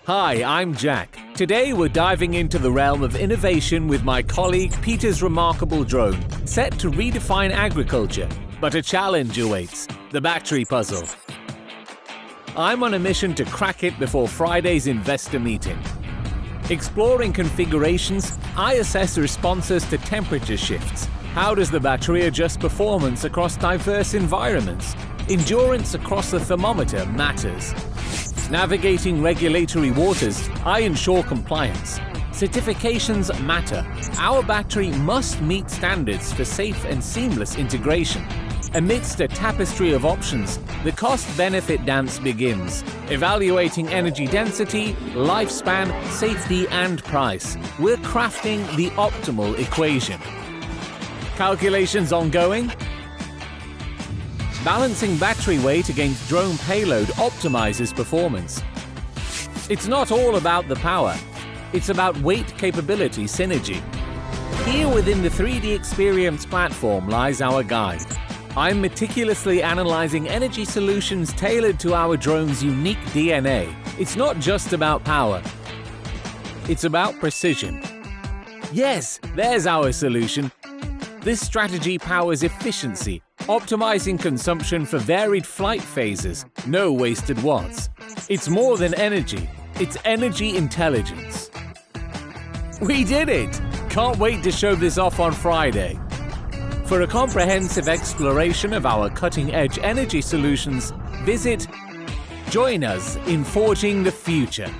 Hi, I'm Jack. Today we're diving into the realm of innovation with my colleague Peter's remarkable drone, set to redefine agriculture. But a challenge awaits, the battery puzzle. I'm on a mission to crack it before Friday's investor meeting. Exploring configurations, I assess responses to temperature shifts. How does the battery adjust performance across diverse environments? Endurance across the thermometer matters. Navigating regulatory waters, I ensure compliance. Certifications matter. Our battery must meet standards for safe and seamless integration. Amidst a tapestry of options, the cost-benefit dance begins. Evaluating energy density, lifespan, safety, and price. We're crafting the optimal equation. Calculations ongoing? Balancing battery weight against drone payload optimizes performance. It's not all about the power. It's about weight capability synergy. Here within the 3DEXPERIENCE platform lies our guide. I'm meticulously analyzing energy solutions tailored to our drone's unique DNA. It's not just about power. It's about precision. Yes, there's our solution. This strategy powers efficiency, optimizing consumption for varied flight phases, no wasted watts. It's more than energy, it's energy intelligence. We did it! Can't wait to show this off on Friday. For a comprehensive exploration of our cutting-edge energy solutions, join us in forging the future.